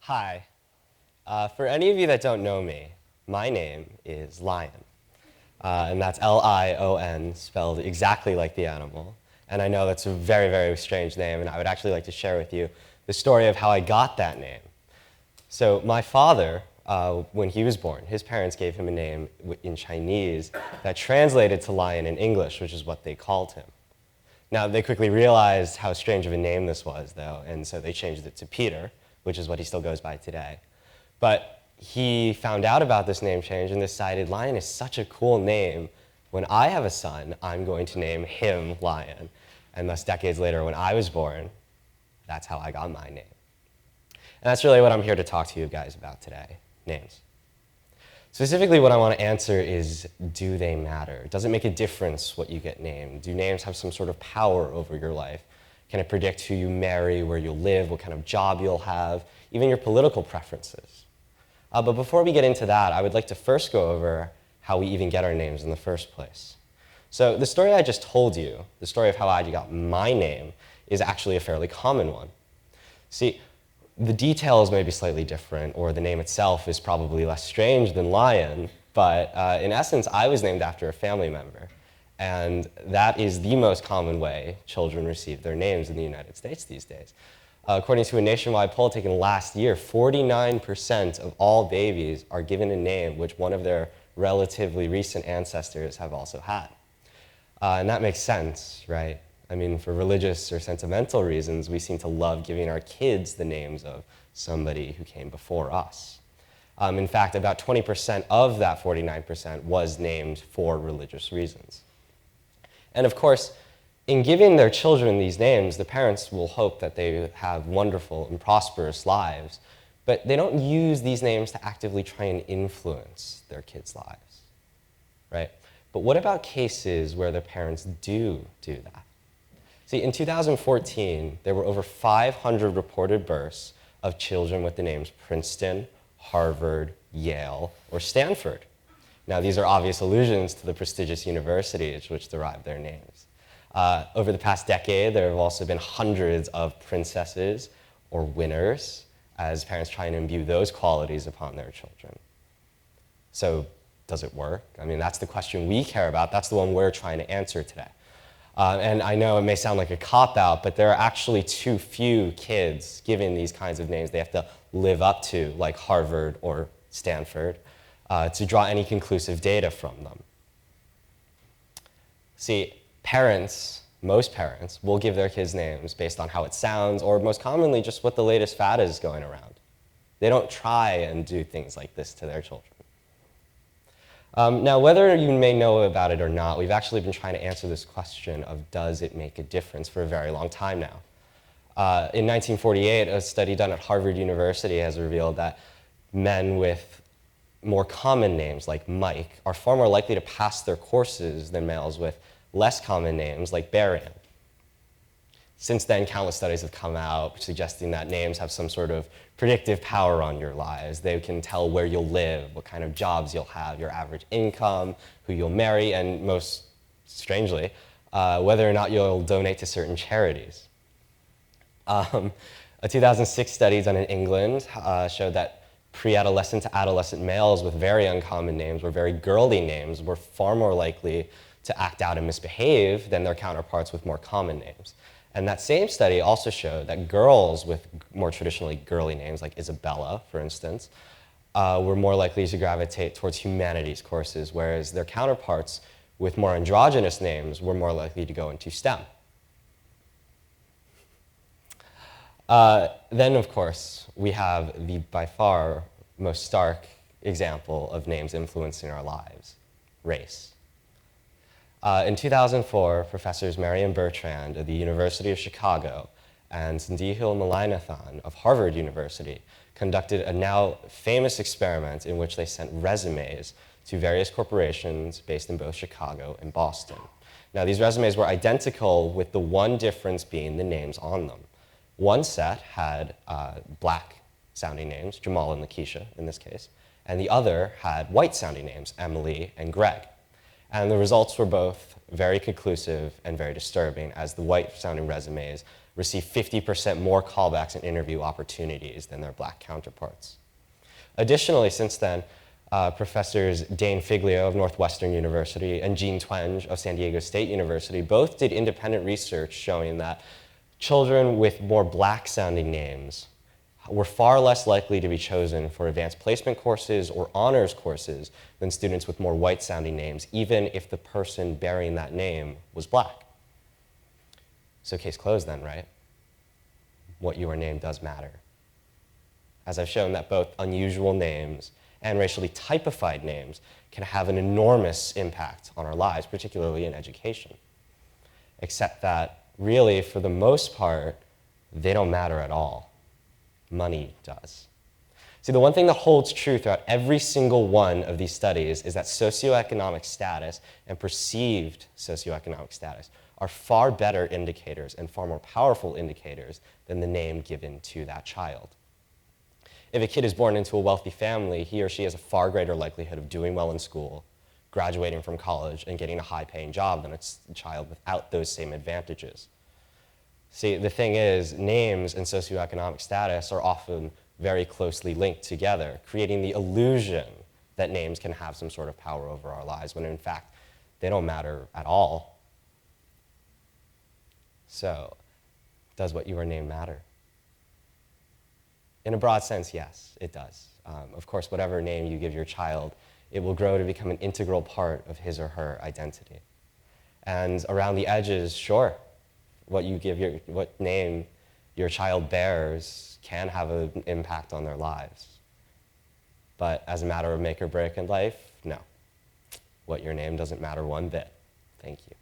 Hi. For any of you that don't know me, my name is Lion. And that's Lion, spelled exactly like the animal. And I know that's a very, very strange name, and I would actually like to share with you the story of how I got that name. So my father, when he was born, his parents gave him a name in Chinese that translated to lion in English, which is what they called him. Now, they quickly realized how strange of a name this was, though, and so they changed it to Peter, which is what he still goes by today. But he found out about this name change and decided Lion is such a cool name. When I have a son, I'm going to name him Lion. And thus, decades later, when I was born, that's how I got my name. And that's really what I'm here to talk to you guys about today, names. Specifically, what I want to answer is, do they matter? Does it make a difference what you get named? Do names have some sort of power over your life? Can it predict who you marry, where you'll live, what kind of job you'll have, even your political preferences? But before we get into that, I would like to first go over how we even get our names in the first place. So the story I just told you, the story of how I got my name, is actually a fairly common one. See, the details may be slightly different, or the name itself is probably less strange than Lion, but in essence, I was named after a family member. And that is the most common way children receive their names in the United States these days. According to a nationwide poll taken last year, 49% of all babies are given a name which one of their relatively recent ancestors have also had. And that makes sense, right? I mean, for religious or sentimental reasons, we seem to love giving our kids the names of somebody who came before us. In fact, about 20% of that 49% was named for religious reasons. And of course, in giving their children these names, the parents will hope that they have wonderful and prosperous lives, but they don't use these names to actively try and influence their kids' lives, right? But what about cases where the parents do that? See, in 2014, there were over 500 reported births of children with the names Princeton, Harvard, Yale, or Stanford. Now, these are obvious allusions to the prestigious universities which derive their names. Over the past decade, there have also been hundreds of princesses or winners as parents try and imbue those qualities upon their children. So, does it work? I mean, that's the question we care about. That's the one we're trying to answer today. And I know it may sound like a cop-out, but there are actually too few kids given these kinds of names they have to live up to, like Harvard or Stanford, to draw any conclusive data from them. See, most parents, will give their kids names based on how it sounds, or most commonly just what the latest fad is going around. They don't try and do things like this to their children. Now, whether you may know about it or not, we've actually been trying to answer this question of does it make a difference for a very long time now. In 1948, a study done at Harvard University has revealed that men with more common names like Mike are far more likely to pass their courses than males with less common names like Barian. Since then, countless studies have come out suggesting that names have some sort of predictive power on your lives. They can tell where you'll live, what kind of jobs you'll have, your average income, who you'll marry, and most strangely, whether or not you'll donate to certain charities. A 2006 study done in England showed that pre-adolescent to adolescent males with very uncommon names, or very girly names, were far more likely to act out and misbehave than their counterparts with more common names. And that same study also showed that girls with more traditionally girly names, like Isabella, for instance, were more likely to gravitate towards humanities courses, whereas their counterparts with more androgynous names were more likely to go into STEM. Then, of course, we have the by far most stark example of names influencing our lives, race. In 2004, professors Marian Bertrand of the University of Chicago and Sindhil Mullainathan of Harvard University conducted a now famous experiment in which they sent resumes to various corporations based in both Chicago and Boston. Now, these resumes were identical, with the one difference being the names on them. One set had black-sounding names, Jamal and Lakeisha in this case, and the other had white-sounding names, Emily and Greg. And the results were both very conclusive and very disturbing, as the white-sounding resumes receive 50% more callbacks and interview opportunities than their black counterparts. Additionally, since then, Professors Dane Figlio of Northwestern University and Jean Twenge of San Diego State University both did independent research showing that children with more black-sounding names were far less likely to be chosen for advanced placement courses or honors courses than students with more white-sounding names, even if the person bearing that name was black. So case closed then, right? What you are named does matter. As I've shown that both unusual names and racially typified names can have an enormous impact on our lives, particularly in education. Except that, really, for the most part, they don't matter at all. Money does. See, the one thing that holds true throughout every single one of these studies is that socioeconomic status and perceived socioeconomic status are far better indicators and far more powerful indicators than the name given to that child. If a kid is born into a wealthy family, he or she has a far greater likelihood of doing well in school, graduating from college, and getting a high-paying job than a child without those same advantages. See, the thing is, names and socioeconomic status are often very closely linked together, creating the illusion that names can have some sort of power over our lives, when in fact, they don't matter at all. So, does what you are named matter? In a broad sense, yes, it does. Of course, whatever name you give your child, it will grow to become an integral part of his or her identity. And around the edges, sure, what name your child bears can have an impact on their lives. But as a matter of make or break in life, no. What your name doesn't matter one bit. Thank you.